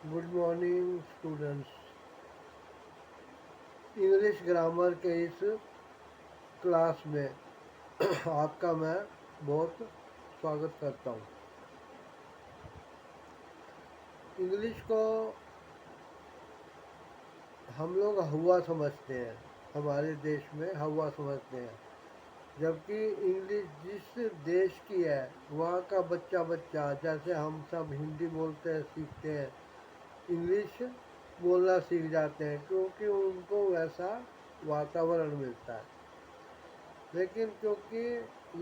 Good morning students. English grammar के इस class में आपका मैं बहुत स्वागत करता हूँ। इंग्लिश को हम लोग हवा समझते हैं, हमारे देश में हवा समझते हैं, जबकि इंग्लिश जिस देश की है वहाँ का बच्चा बच्चा, जैसे हम सब हिंदी बोलते हैं सीखते हैं, इंग्लिश बोलना सीख जाते हैं क्योंकि उनको वैसा वातावरण मिलता है। लेकिन क्योंकि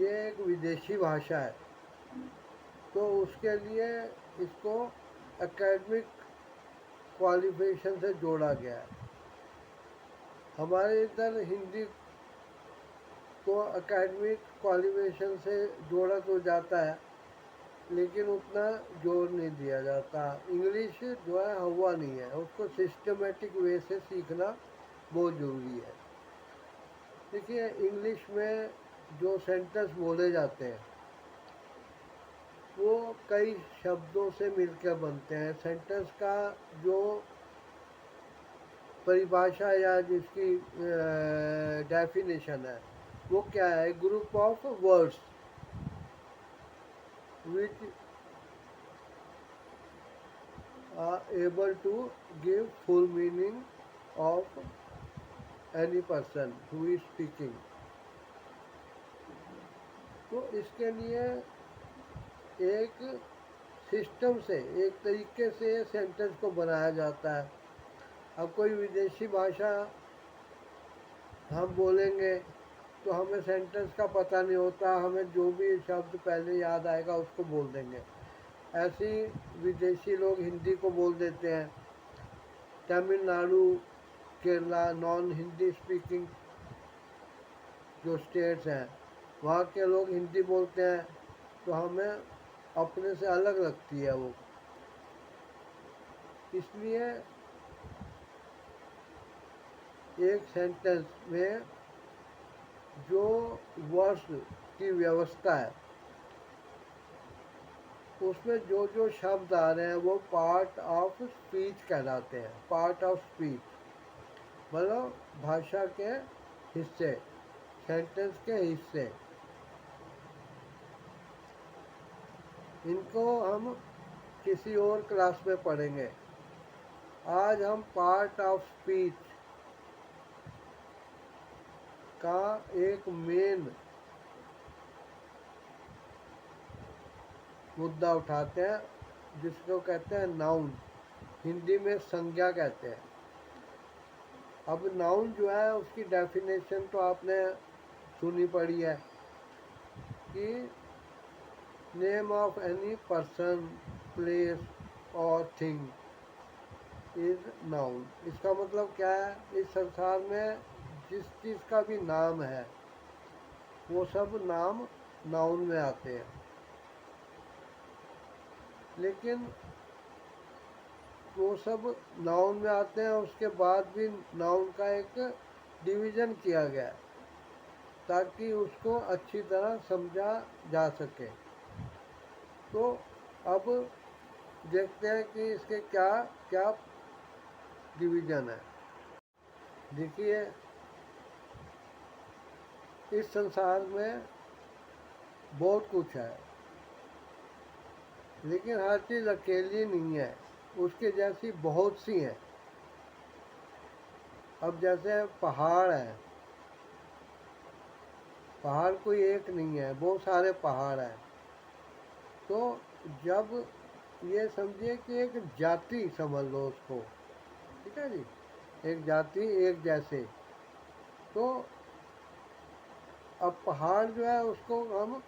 ये एक विदेशी भाषा है तो उसके लिए इसको एकेडमिक क्वालिफिकेशन से जोड़ा गया है। हमारे इधर हिंदी को एकेडमिक क्वालिफिकेशन से जोड़ा तो जाता है लेकिन उतना जोर नहीं दिया जाता। इंग्लिश जो है हवा नहीं है, उसको सिस्टमेटिक वे से सीखना बहुत ज़रूरी है। देखिए, इंग्लिश में जो सेंटेंस बोले जाते हैं वो कई शब्दों से मिलकर बनते हैं। सेंटेंस का जो परिभाषा या जिसकी डेफिनेशन है वो क्या है? Group of words which are able to give full meaning of any person who is speaking. तो इसके लिए एक सिस्टम से, एक तरीके से सेंटेंस को बनाया जाता है। अब कोई विदेशी भाषा हम बोलेंगे तो हमें सेंटेंस का पता नहीं होता, हमें जो भी शब्द पहले याद आएगा उसको बोल देंगे। ऐसे ही विदेशी लोग हिंदी को बोल देते हैं। तमिलनाडु, केरला, नॉन हिंदी स्पीकिंग जो स्टेट्स हैं वहाँ के लोग हिंदी बोलते हैं तो हमें अपने से अलग लगती है वो। इसलिए एक सेंटेंस में जो वर्ड्स की व्यवस्था है उसमें जो जो शब्द आ रहे हैं वो पार्ट ऑफ स्पीच कहलाते हैं। पार्ट ऑफ स्पीच मतलब भाषा के हिस्से, सेंटेंस के हिस्से। इनको हम किसी और क्लास में पढ़ेंगे। आज हम पार्ट ऑफ स्पीच का एक मेन मुद्दा उठाते हैं जिसको कहते हैं नाउन। हिंदी में संज्ञा कहते हैं। अब नाउन जो है उसकी डेफिनेशन तो आपने सुनी पड़ी है कि name of any person, place और थिंग इज नाउन। इसका मतलब क्या है? इस संसार में जिस चीज़ का भी नाम है वो सब नाम नाउन में आते हैं। लेकिन वो सब नाउन में आते हैं, उसके बाद भी नाउन का एक डिवीज़न किया गया है ताकि उसको अच्छी तरह समझा जा सके। तो अब देखते हैं कि इसके क्या क्या डिवीज़न है। देखिए, इस संसार में बहुत कुछ है लेकिन हर चीज़ अकेली नहीं है, उसके जैसी बहुत सी हैं। अब जैसे पहाड़ है, पहाड़ कोई एक नहीं है, बहुत सारे पहाड़ हैं। तो जब ये समझिए कि एक जाति समझ लो उसको, ठीक है जी, एक जाति एक जैसे। तो अब पहाड़ जो है उसको हम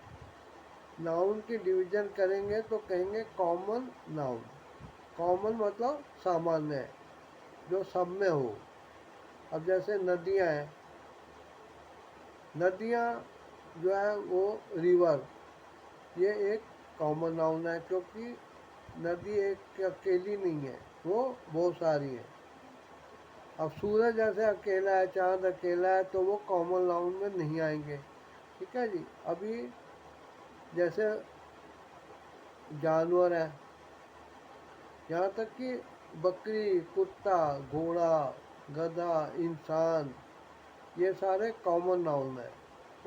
नाउन की डिवीज़न करेंगे तो कहेंगे कॉमन नाउन। कॉमन मतलब सामान्य, जो सब में हो। अब जैसे नदियाँ हैं, नदियाँ जो है वो रिवर, ये एक कॉमन नाउन है क्योंकि नदी एक अकेली नहीं है, वो बहुत सारी है। अब सूरज जैसे अकेला है, चांद अकेला है तो वो कॉमन नाउन में नहीं आएंगे। ठीक है जी। अभी जैसे जानवर हैं, यहाँ तक कि बकरी, कुत्ता, घोड़ा, गधा, इंसान, ये सारे कॉमन नाउन है।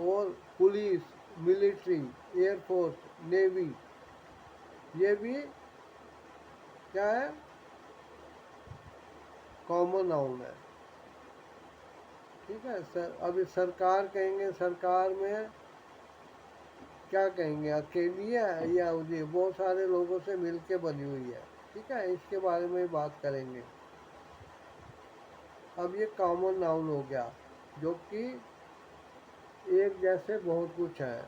और पुलिस, मिलिट्री, एयरफोर्स, नेवी, ये भी क्या है, कॉमन नाउन है। ठीक है सर। अभी सरकार कहेंगे, सरकार में क्या कहेंगे, अकेली है या ये बहुत सारे लोगों से मिलके बनी हुई है। ठीक है, इसके बारे में बात करेंगे। अब ये कॉमन नाउन हो गया, जो कि एक जैसे बहुत कुछ है।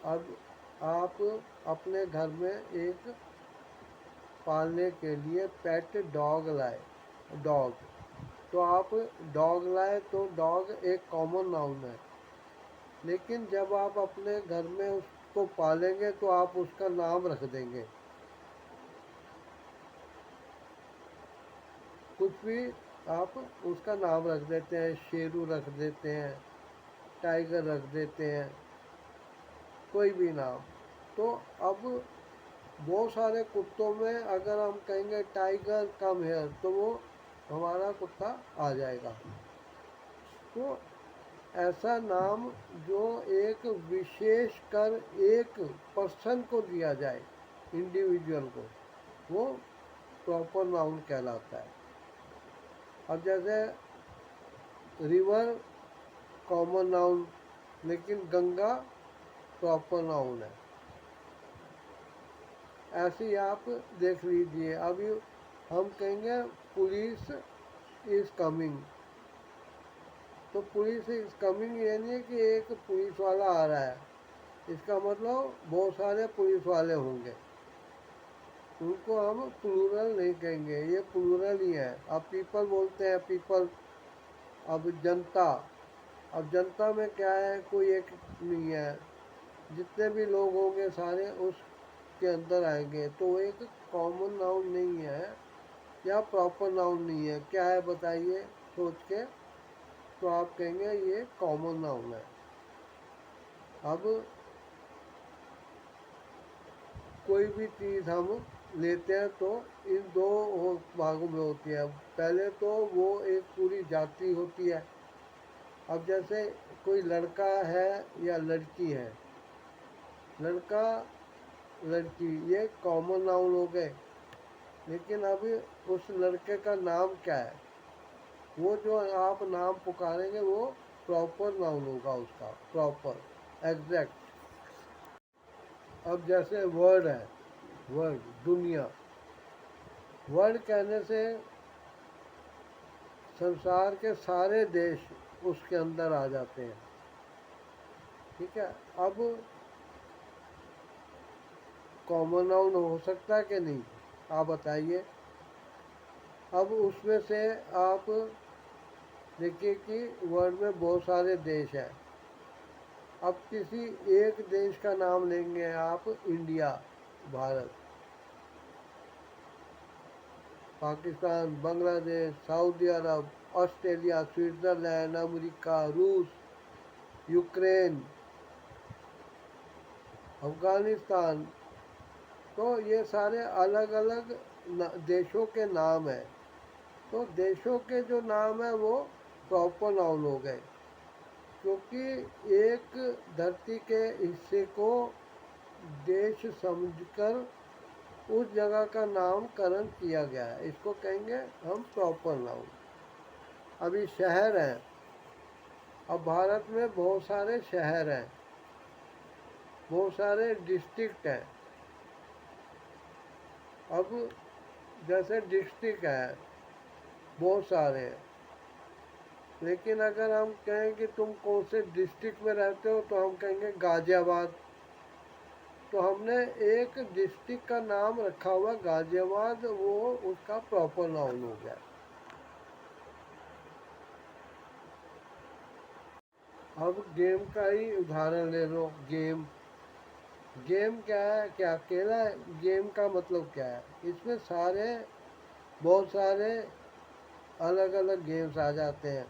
अब आप अपने घर में एक पालने के लिए पेट डॉग लाए, डॉग, तो आप डॉग लाए तो डॉग एक कॉमन नाउन है। लेकिन जब आप अपने घर में उसको पालेंगे तो आप उसका नाम रख देंगे, कुछ भी आप उसका नाम रख देते हैं, शेरू रख देते हैं, टाइगर रख देते हैं, कोई भी नाम। तो अब बहुत सारे कुत्तों में अगर हम कहेंगे टाइगर कम है तो वो हमारा कुत्ता आ जाएगा। तो ऐसा नाम जो एक विशेष कर एक पर्सन को दिया जाए, इंडिविजुअल को, वो प्रॉपर नाउन कहलाता है। अब जैसे रिवर कॉमन नाउन, लेकिन गंगा प्रॉपर नाउन है। ऐसे ही आप देख लीजिए। अभी हम कहेंगे पुलिस इज कमिंग, तो पुलिस इज कमिंग ये नहीं है कि एक पुलिस वाला आ रहा है, इसका मतलब बहुत सारे पुलिस वाले होंगे। उनको हम प्लूरल नहीं कहेंगे, ये प्लूरल ही है। अब पीपल बोलते हैं, पीपल। अब जनता, अब जनता में क्या है, कोई एक नहीं है, जितने भी लोग होंगे सारे उसके अंदर आएंगे। तो वो एक कॉमन नाउन नहीं है या प्रॉपर नाउन नहीं है। क्या है बताइए सोच के, तो आप कहेंगे ये कॉमन नाउन है। अब कोई भी चीज़ हम लेते हैं तो इन दो भागों में होती है। पहले तो वो एक पूरी जाति होती है। अब जैसे कोई लड़का है या लड़की है, लड़का लड़की ये कॉमन नाउन हो गए। लेकिन अभी उस लड़के का नाम क्या है, वो जो आप नाम पुकारेंगे वो प्रॉपर नाउन होगा उसका, प्रॉपर, एग्जैक्ट। अब जैसे वर्ड है, वर्ड दुनिया, वर्ल्ड कहने से संसार के सारे देश उसके अंदर आ जाते हैं। ठीक है। अब कॉमन नाउन हो सकता है कि नहीं, आप बताइए। अब उसमें से आप देखिए कि वर्ल्ड में बहुत सारे देश हैं। अब किसी एक देश का नाम लेंगे आप, इंडिया, भारत, पाकिस्तान, बांग्लादेश, सऊदी अरब, ऑस्ट्रेलिया, स्विट्ज़रलैंड, अमेरिका, रूस, यूक्रेन, अफ़गानिस्तान। तो ये सारे अलग अलग देशों के नाम हैं। तो देशों के जो नाम है वो प्रॉपर नाउन हो गए, क्योंकि एक धरती के हिस्से को देश समझकर उस जगह का नामकरण किया गया है, इसको कहेंगे हम प्रॉपर नाउन। अभी शहर हैं, अब भारत में बहुत सारे शहर हैं, बहुत सारे डिस्ट्रिक्ट हैं। अब जैसे डिस्ट्रिक्ट है बहुत सारे हैं, लेकिन अगर हम कहें कि तुम कौन से डिस्ट्रिक्ट में रहते हो तो हम कहेंगे गाज़ियाबाद। तो हमने एक डिस्ट्रिक्ट का नाम रखा हुआ गाज़ियाबाद, वो उसका प्रॉपर नाउन हो गया। अब गेम का ही उदाहरण ले लो। गेम, गेम क्या है, क्या अकेला है? गेम का मतलब क्या है, इसमें सारे बहुत सारे अलग अलग गेम्स आ जाते हैं।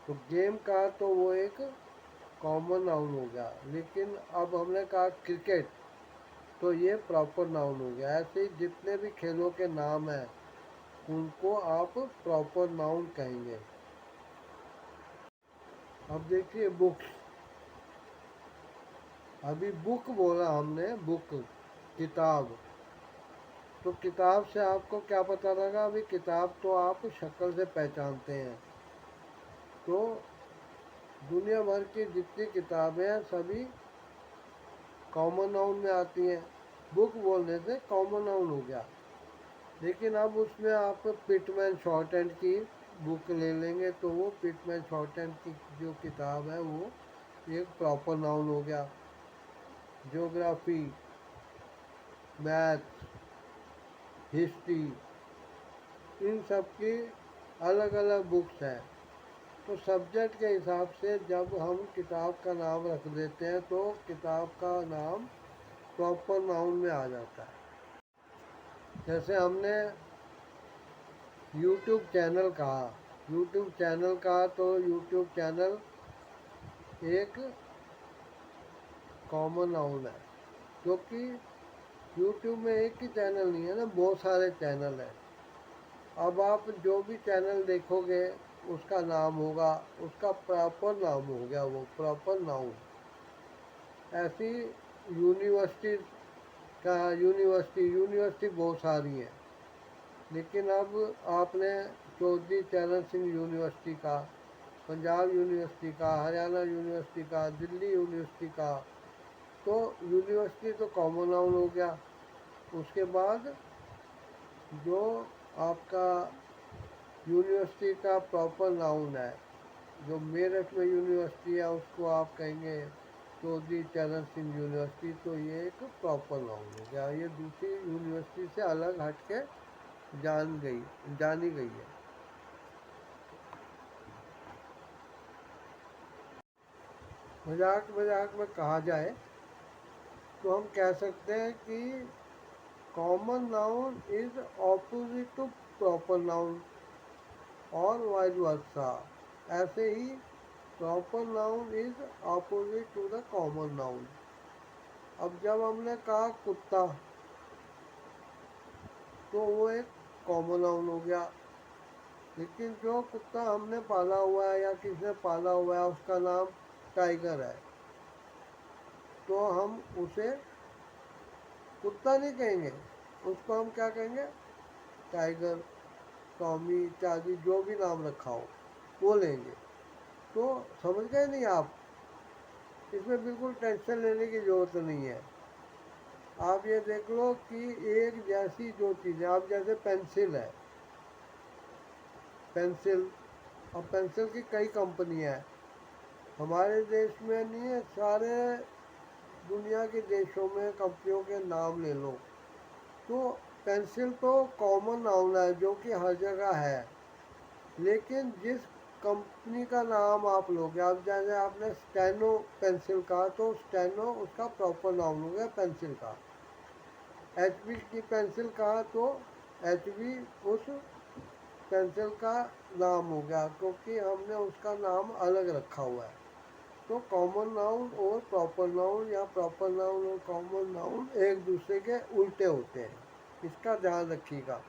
तो गेम का तो वो एक कॉमन नाउन हो गया। लेकिन अब हमने कहा क्रिकेट, तो ये प्रॉपर नाउन हो गया। ऐसे ही जितने भी खेलों के नाम हैं उनको आप प्रॉपर नाउन कहेंगे। अब देखिए बुक्स, अभी बुक बोला हमने, बुक किताब, तो किताब से आपको क्या पता लगा? अभी किताब तो आप शक्ल से पहचानते हैं। तो दुनिया भर की जितनी किताबें हैं सभी कॉमन नाउन में आती हैं। बुक बोलने से कॉमन नाउन हो गया। लेकिन अब उसमें आप पिटमैन शॉर्ट हैंड की बुक ले लेंगे तो वो पिटमैन शॉर्ट हैंड की जो किताब है वो एक प्रॉपर नाउन हो गया। ज्योग्राफी, मैथ, हिस्ट्री, इन सब की अलग अलग बुक्स हैं। तो सब्जेक्ट के हिसाब से जब हम किताब का नाम रख देते हैं तो किताब का नाम प्रॉपर नाउन में आ जाता है। जैसे हमने यूट्यूब चैनल कहा, यूट्यूब चैनल कहा तो यूट्यूब चैनल एक कॉमन नाउन है, क्योंकि यूट्यूब में एक ही चैनल नहीं है ना, बहुत सारे चैनल हैं। अब आप जो भी चैनल देखोगे उसका नाम होगा, उसका प्रॉपर नाम हो गया वो प्रॉपर नाउन। ऐसी यूनिवर्सिटी यूनिवर्सिटी बहुत सारी है, लेकिन अब आपने चौधरी चरण सिंह यूनिवर्सिटी का, पंजाब यूनिवर्सिटी का, हरियाणा यूनिवर्सिटी का, दिल्ली यूनिवर्सिटी का, तो यूनिवर्सिटी तो कॉमन नाउन हो गया। उसके बाद जो आपका यूनिवर्सिटी का प्रॉपर नाउन है, जो मेरठ में यूनिवर्सिटी है उसको आप कहेंगे चौधरी चरण सिंह यूनिवर्सिटी, तो ये एक प्रॉपर नाउन हो गया। ये दूसरी यूनिवर्सिटी से अलग हट के जानी गई है। मजाक मजाक में कहा जाए तो हम कह सकते हैं कि common noun is opposite to proper noun और वाइस वर्सा। ऐसे ही proper noun is opposite to the common noun. अब जब हमने कहा कुत्ता तो वो एक कॉमन नाउन हो गया, लेकिन जो कुत्ता हमने पाला हुआ है या किसी ने पाला हुआ है उसका नाम टाइगर है, तो हम उसे कुत्ता नहीं कहेंगे, उसको हम क्या कहेंगे? टाइगर, टॉमी इत्यादि जो भी नाम रखा हो वो लेंगे। तो समझ गए नहीं आप? इसमें बिल्कुल टेंशन लेने की ज़रूरत नहीं है। आप ये देख लो कि एक जैसी जो चीज़ें, आप जैसे पेंसिल है, पेंसिल, अब पेंसिल की कई कंपनियां हैं, हमारे देश में नहीं है, सारे दुनिया के देशों में कंपनियों के नाम ले लो तो पेंसिल तो कॉमन नाउन है जो कि हर जगह है। लेकिन जिस कंपनी का नाम आप लोगे, आप जैसे आपने स्टेनो पेंसिल कहा तो स्टेनो उसका प्रॉपर नाउन हो गया पेंसिल का। एचबी की पेंसिल कहा तो एचबी उस पेंसिल का नाम हो गया, क्योंकि हमने उसका नाम अलग रखा हुआ है। तो कॉमन नाउन और प्रॉपर नाउन या प्रॉपर नाउन और कॉमन नाउन एक दूसरे के उल्टे होते हैं, इसका ध्यान रखिएगा।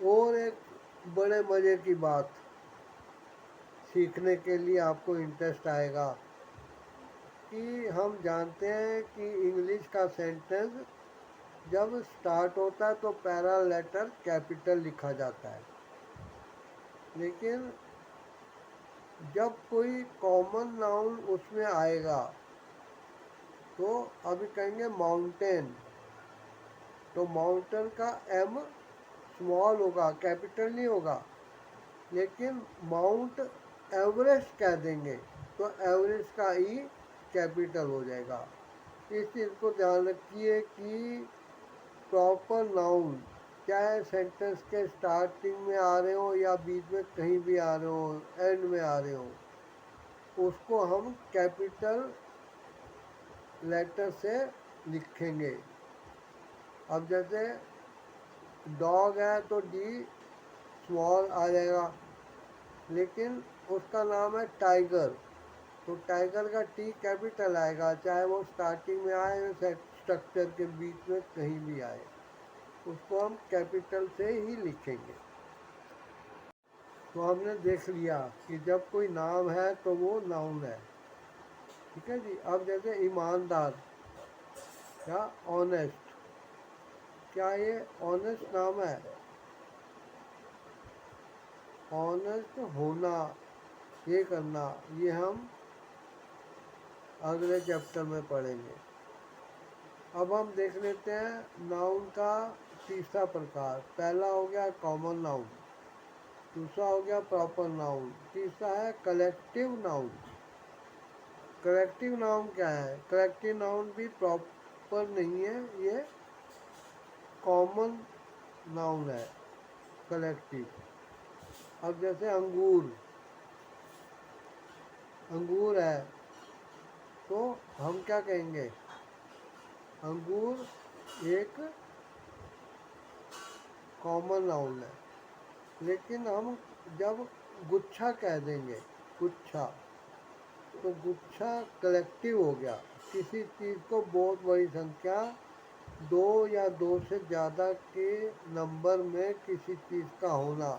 और एक बड़े मज़े की बात सीखने के लिए आपको इंटरेस्ट आएगा कि हम जानते हैं कि इंग्लिश का सेंटेंस जब स्टार्ट होता है तो पहला लेटर कैपिटल लिखा जाता है, लेकिन जब कोई कॉमन नाउन उसमें आएगा तो अभी कहेंगे माउंटेन, तो माउंटेन का एम स्मॉल होगा, कैपिटल नहीं होगा। लेकिन माउंट एवरेस्ट कह देंगे तो एवरेस्ट का ई कैपिटल हो जाएगा। इस चीज़ को ध्यान रखिए कि प्रॉपर नाउन चाहे सेंटेंस के स्टार्टिंग में आ रहे हो या बीच में कहीं भी आ रहे हो, एंड में आ रहे हो, उसको हम कैपिटल लेटर से लिखेंगे। अब जैसे डॉग है तो डी स्मॉल आ जाएगा, लेकिन उसका नाम है टाइगर तो टाइगर का टी कैपिटल आएगा, चाहे वो स्टार्टिंग में आए या स्ट्रक्चर के बीच में कहीं भी आए। उसको हम कैपिटल से ही लिखेंगे। तो हमने देख लिया कि जब कोई नाम है तो वो नाउन है। ठीक है जी। अब जैसे ईमानदार या ऑनेस्ट, क्या ये ऑनेस्ट नाम है? ऑनेस्ट होना, ये करना, ये हम अगले चैप्टर में पढ़ेंगे। अब हम देख लेते हैं नाउन का तीसरा प्रकार। पहला हो गया कॉमन नाउन, दूसरा हो गया प्रॉपर नाउन, तीसरा है कलेक्टिव नाउन। कलेक्टिव नाउन क्या है? कलेक्टिव नाउन भी प्रॉपर नहीं है, ये कॉमन नाउन है कलेक्टिव। अब जैसे अंगूर, अंगूर है तो हम क्या कहेंगे? अंगूर एक कॉमन नाउन है। लेकिन हम जब गुच्छा कह देंगे, गुच्छा, तो गुच्छा कलेक्टिव हो गया। किसी चीज़ को बहुत बड़ी संख्या, दो या दो से ज़्यादा के नंबर में किसी चीज़ का होना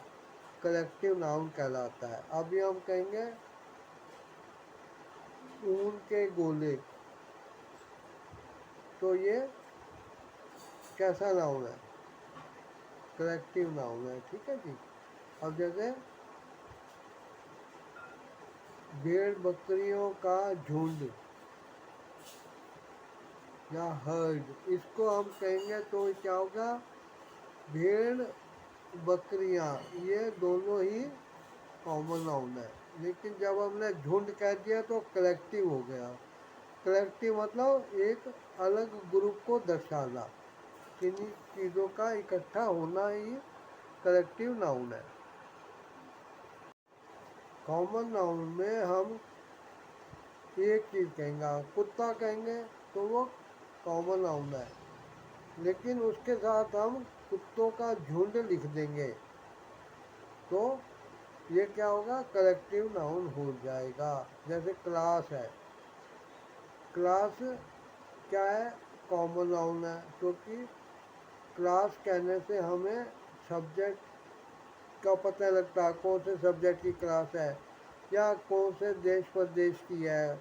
कलेक्टिव नाउन कहलाता है। अभी हम कहेंगे ऊन के गोले, तो ये कैसा नाउन है? कलेक्टिव नाउन है। ठीक है जी। अब जैसे भेड़ बकरियों का झुंड या हर्ड, इसको हम कहेंगे तो क्या होगा? भेड़ बकरियां, ये दोनों ही कॉमन नाउन है। लेकिन जब हमने झुंड कह दिया तो कलेक्टिव हो गया। कलेक्टिव मतलब एक अलग ग्रुप को दर्शाना, किन्हीं चीज़ों का इकट्ठा होना ही कलेक्टिव नाउन है। कॉमन नाउन में हम एक चीज़ कहेंगे, कुत्ता कहेंगे तो वो कॉमन नाउन है। लेकिन उसके साथ हम कुत्तों का झुंड लिख देंगे तो ये क्या होगा? कलेक्टिव नाउन हो जाएगा। जैसे क्लास है, क्लास क्या है? कॉमन नाउन है, क्योंकि क्लास कहने से हमें सब्जेक्ट का पता लगता है, कौन से सब्जेक्ट की क्लास है या कौन से देश प्रदेश की है,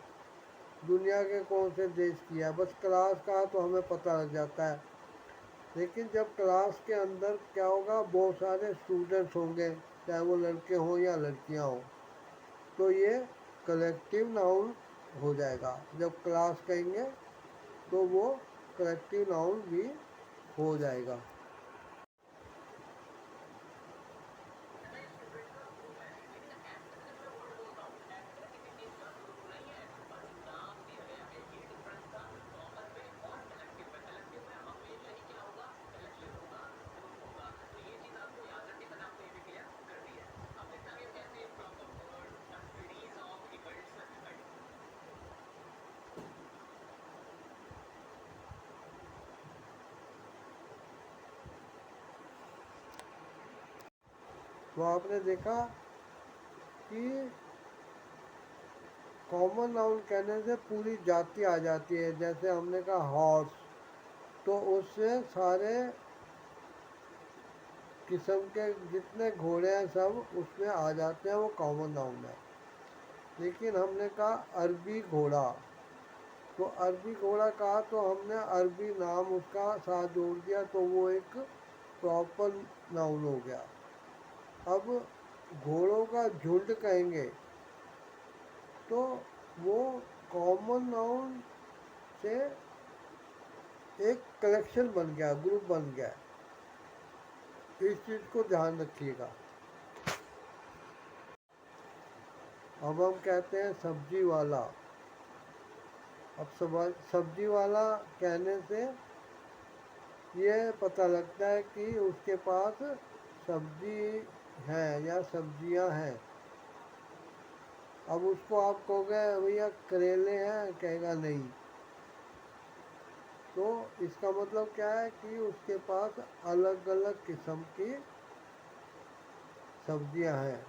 दुनिया के कौन से देश की है। बस क्लास का तो हमें पता लग जाता है। लेकिन जब क्लास के अंदर क्या होगा? बहुत सारे स्टूडेंट्स होंगे, चाहे वो लड़के हों या लड़कियां हों, तो ये कलेक्टिव नाउन हो जाएगा। जब क्लास कहेंगे तो वो कलेक्टिव नाउन भी हो जाएगा। तो आपने देखा कि कॉमन नाउन कहने से पूरी जाति आ जाती है। जैसे हमने कहा हॉर्स, तो उससे सारे किस्म के जितने घोड़े हैं सब उसमें आ जाते हैं, वो कॉमन नाउन है। लेकिन हमने कहा अरबी घोड़ा, तो अरबी घोड़ा कहा तो हमने अरबी नाम उसका साथ जोड़ दिया, तो वो एक प्रॉपर नाउन हो गया। अब घोड़ों का झुंड कहेंगे तो वो कॉमन नाउन से एक कलेक्शन बन गया, ग्रुप बन गया। इस चीज़ को ध्यान रखिएगा। अब हम कहते हैं सब्जी वाला। अब सब्जी वाला कहने से ये पता लगता है कि उसके पास सब्जी है या सब्जियां हैं। अब उसको आप कहोगे भैया करेले हैं, कहेगा नहीं। तो इसका मतलब क्या है कि उसके पास अलग अलग किस्म की सब्जियां हैं।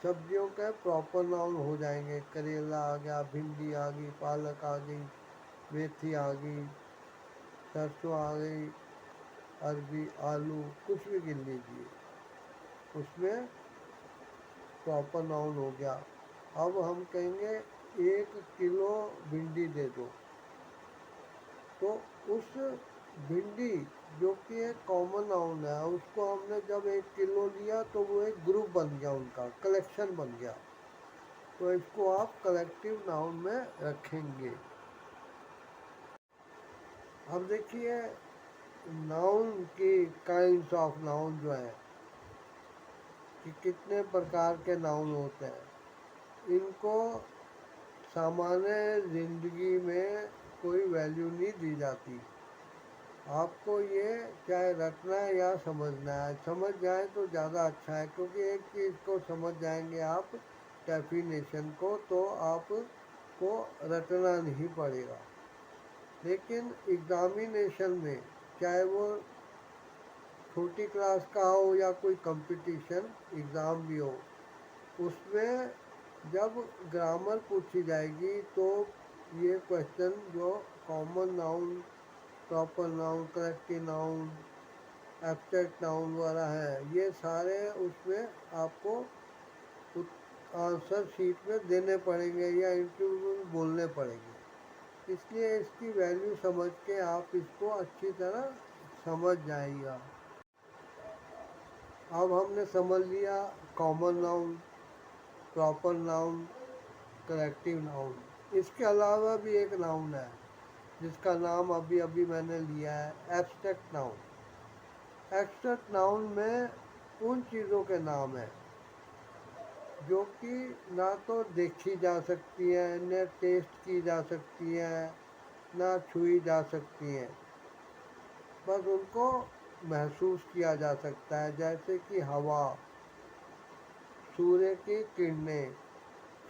सब्जियों के प्रॉपर नाउन हो जाएंगे। करेला आ गया, भिंडी आ गई, पालक आ गई, मेथी आ गई, सरसों आ गई, अरबी, आलू, कुछ भी गिन लीजिए, उसमें प्रॉपर नाउन हो गया। अब हम कहेंगे 1 किलो भिंडी दे दो, तो उस भिंडी जो कि एक कॉमन नाउन है, उसको हमने जब 1 किलो लिया तो वो एक ग्रुप बन गया, उनका कलेक्शन बन गया, तो इसको आप कलेक्टिव नाउन में रखेंगे। अब देखिए नाउन की काइंड्स ऑफ नाउन जो है कि कितने प्रकार के नाउन होते हैं। इनको सामान्य ज़िंदगी में कोई वैल्यू नहीं दी जाती। आपको ये चाहे रखना है या समझना है, समझ जाए तो ज़्यादा अच्छा है, क्योंकि एक चीज़ को समझ जाएंगे आप डेफिनेशन को, तो आपको रटना नहीं पड़ेगा। लेकिन एग्ज़ामिनेशन में, चाहे वो छोटी क्लास का हो या कोई कंपटीशन एग्ज़ाम भी हो, उसमें जब ग्रामर पूछी जाएगी तो ये क्वेश्चन जो common noun, proper noun, collective noun, abstract noun वाला है, ये सारे उसमें आपको आंसर शीट में देने पड़ेंगे या इंटरव्यू में बोलने पड़ेंगे। इसलिए इसकी वैल्यू समझ के आप इसको अच्छी तरह समझ जाइएगा। अब हमने समझ लिया common noun, proper noun, collective noun. इसके अलावा भी एक नाउन है जिसका नाम अभी अभी मैंने लिया है, एब्स्ट्रैक्ट नाउन। एब्स्ट्रैक्ट नाउन में उन चीज़ों के नाम हैं जो कि ना तो देखी जा सकती हैं, न टेस्ट की जा सकती हैं, ना छुई जा सकती हैं, बस उनको महसूस किया जा सकता है, जैसे कि हवा, सूर्य की किरणें,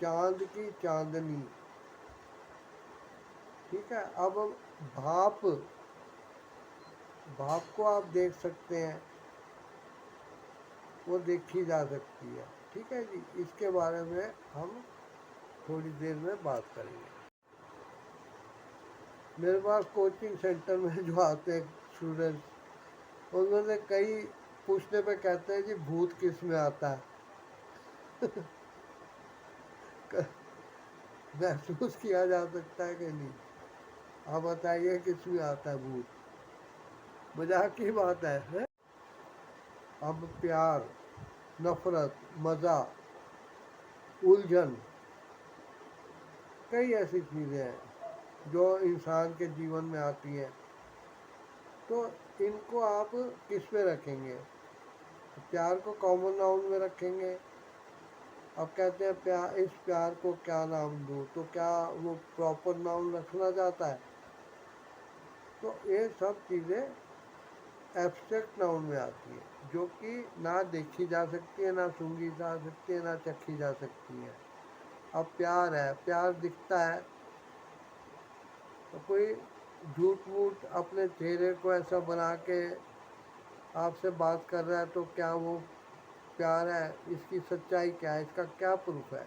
चांद की चांदनी। ठीक है। अब भाप, भाप को आप देख सकते हैं, वो देखी जा सकती है। ठीक है जी, इसके बारे में हम थोड़ी देर में बात करेंगे। मेरे पास कोचिंग सेंटर में जो आते हैं स्टूडेंट्स, उनमें से कई पूछने पे कहते हैं जी भूत किस में आता है। महसूस किया जा सकता है कि नहीं? आप बताइए किस में आता है भूत? मजाक की बात है? अब प्यार, नफरत, मज़ा, उलझन, कई ऐसी चीज़ें हैं जो इंसान के जीवन में आती हैं, तो इनको आप किस पे रखेंगे? प्यार को कॉमन नाउन में रखेंगे। अब कहते हैं प्यार, इस प्यार को क्या नाम दूँ, तो क्या वो प्रॉपर नाउन रखना चाहता है? तो ये सब चीज़ें एब्स्ट्रैक्ट नाउन में आती है, जो कि ना देखी जा सकती है, ना सूंघी जा सकती है, ना चखी जा सकती है। अब प्यार है, प्यार दिखता है, तो कोई झूठ मूठ अपने चेहरे को ऐसा बना के आपसे बात कर रहा है, तो क्या वो प्यार है? इसकी सच्चाई क्या है? इसका क्या प्रूफ है?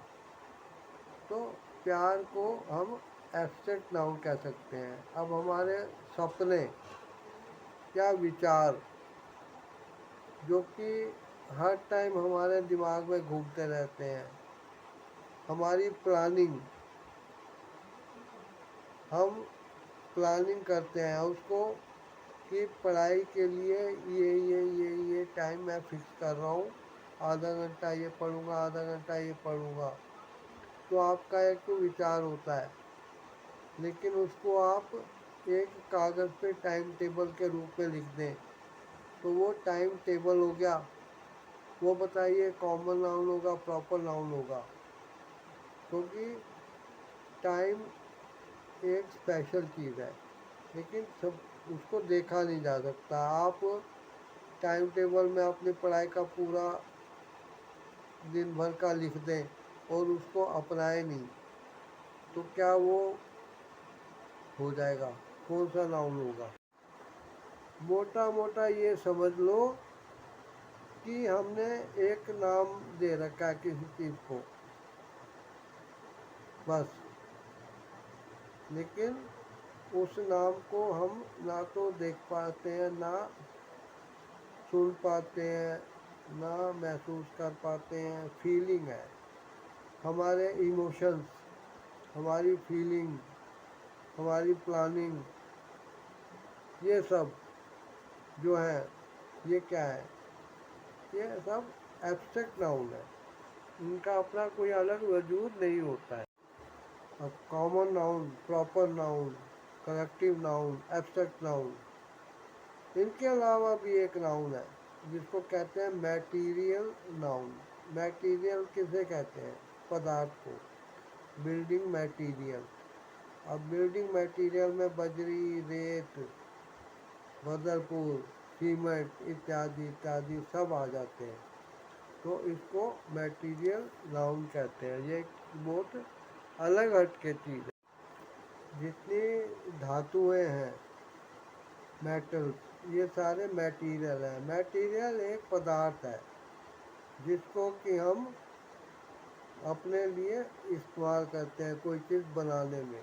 तो प्यार को हम एब्स्ट्रैक्ट नाउन कह सकते हैं। अब हमारे सपने या विचार जो कि हर टाइम हमारे दिमाग में घूमते रहते हैं, हमारी प्लानिंग, हम प्लानिंग करते हैं उसको कि पढ़ाई के लिए ये टाइम मैं फिक्स कर रहा हूँ, आधा घंटा ये पढ़ूँगा, आधा घंटा ये पढ़ूँगा। तो आपका एक तो विचार होता है, लेकिन उसको आप एक कागज़ पे टाइम टेबल के रूप में लिख दें, तो वो टाइम टेबल हो गया। वो बताइए कॉमन नाउन होगा, प्रॉपर नाउन होगा? क्योंकि टाइम एक स्पेशल चीज़ है, लेकिन सब उसको देखा नहीं जा सकता। आप टाइम टेबल में अपनी पढ़ाई का पूरा दिन भर का लिख दें और उसको अपनाए नहीं, तो क्या वो हो जाएगा? कौन सा नाउन होगा? मोटा मोटा ये समझ लो कि हमने एक नाम दे रखा है किसी चीज़ को, बस, लेकिन उस नाम को हम ना तो देख पाते हैं, ना सुन पाते हैं, ना महसूस कर पाते हैं। फीलिंग है, हमारे इमोशंस, हमारी फीलिंग, हमारी प्लानिंग, ये सब जो है ये क्या है, ये सब एब्स्ट्रैक्ट नाउन है। इनका अपना कोई अलग वजूद नहीं होता है। अब common noun, proper noun, collective noun, abstract noun, इनके अलावा भी एक नाउन है जिसको कहते हैं मैटीरियल नाउन। मैटीरियल किसे कहते हैं? पदार्थ को, बिल्डिंग मटेरियल। अब बिल्डिंग मटेरियल में बजरी, रेत, बदरपुर, सीमेंट इत्यादि इत्यादि सब आ जाते हैं, तो इसको मटेरियल नाउन कहते हैं। ये बहुत अलग हट के चीज़ है। जितनी धातुएं हैं, मेटल्स, ये सारे मटेरियल हैं। मटेरियल एक पदार्थ है जिसको कि हम अपने लिए इस्तेमाल करते हैं कोई चीज़ बनाने में,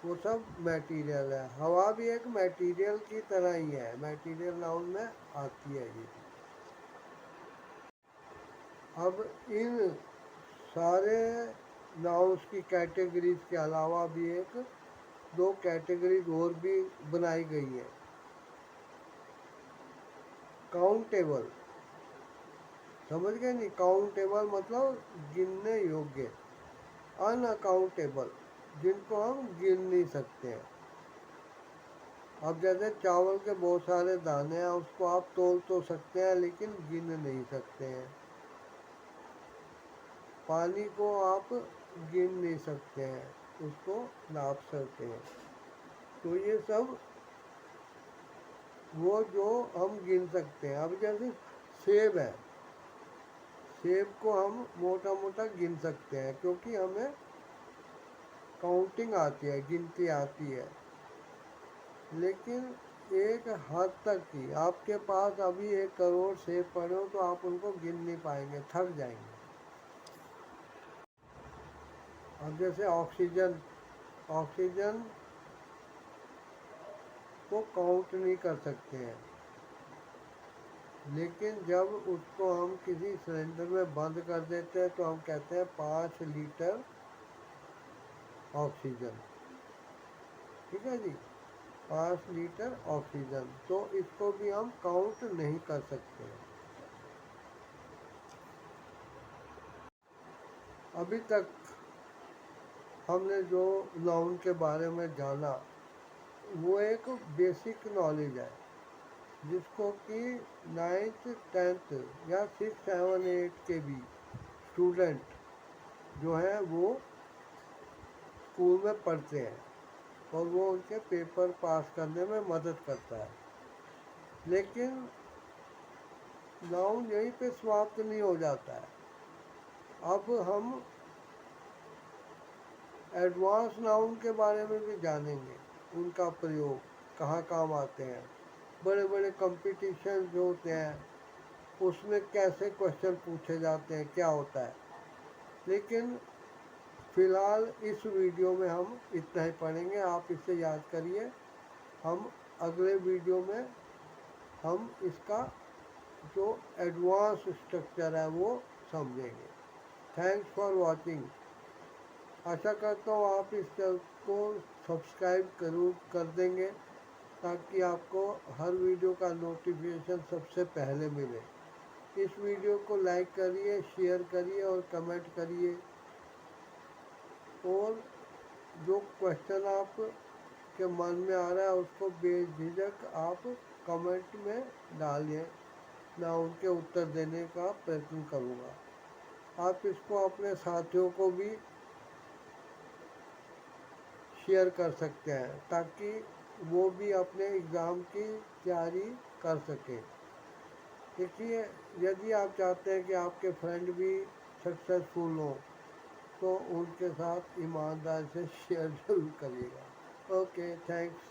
वो सब मटेरियल है। हवा भी एक मटेरियल की तरह ही है, मटेरियल नाउन में आती है ये। अब इन सारे नाउन्स की कैटेगरीज के अलावा भी एक दो कैटेगरीज और भी बनाई गई है। काउंटेबल, समझ गए नहीं? काउंटेबल मतलब गिनने योग्य। अनअकाउंटेबल, जिनको हम गिन नहीं सकते हैं। अब जैसे चावल के बहुत सारे दाने हैं, उसको आप तोल तो सकते हैं लेकिन गिन नहीं सकते हैं। पानी को आप गिन नहीं सकते हैं, उसको नाप सकते हैं। तो ये सब वो जो हम गिन सकते हैं। अब जैसे सेब है, सेब को हम मोटा मोटा गिन सकते हैं क्योंकि हमें काउंटिंग आती है, गिनती आती है। लेकिन एक हद तक ही, आपके पास अभी 1 करोड़ सेब पड़े हो तो आप उनको गिन नहीं पाएंगे, थक जाएंगे। अब जैसे ऑक्सीजन, ऑक्सीजन को काउंट नहीं कर सकते हैं, लेकिन जब उसको हम किसी सिलेंडर में बंद कर देते हैं तो हम कहते हैं 5 लीटर ऑक्सीजन। ठीक है जी, 5 लीटर ऑक्सीजन, तो इसको भी हम काउंट नहीं कर सकते हैं। अभी तक हमने जो नाउन के बारे में जाना वो एक बेसिक नॉलेज है जिसको कि 9th 10th या 6 7 8 के भी स्टूडेंट जो है वो स्कूल में पढ़ते हैं और वो उनके पेपर पास करने में मदद करता है। लेकिन नाउन यहीं पे समाप्त नहीं हो जाता है। अब हम एडवांस नाउन के बारे में भी जानेंगे, उनका प्रयोग कहाँ काम आते हैं। बड़े बड़े कंपटीशन जो होते हैं उसमें कैसे क्वेश्चन पूछे जाते हैं, क्या होता है। लेकिन फ़िलहाल इस वीडियो में हम इतना ही पढ़ेंगे, आप इसे याद करिए। हम अगले वीडियो में हम इसका जो एडवांस स्ट्रक्चर है वो समझेंगे। Thanks for watching. आशा करता हूँ आप इस चैनल को सब्सक्राइब जरूर कर देंगे ताकि आपको हर वीडियो का नोटिफिकेशन सबसे पहले मिले। इस वीडियो को लाइक करिए, शेयर करिए और कमेंट करिए। और जो क्वेश्चन आप के मन में आ रहा है उसको बेझिझक आप कमेंट में डालिए, मैं उनके उत्तर देने का प्रयत्न करूँगा। आप इसको अपने साथियों को भी शेयर कर सकते हैं ताकि वो भी अपने एग्ज़ाम की तैयारी कर सकें। देखिए, यदि आप चाहते हैं कि आपके फ्रेंड भी सक्सेसफुल हों तो उनके साथ ईमानदारी से शेयर ज़रूर करिएगा। Okay, thanks.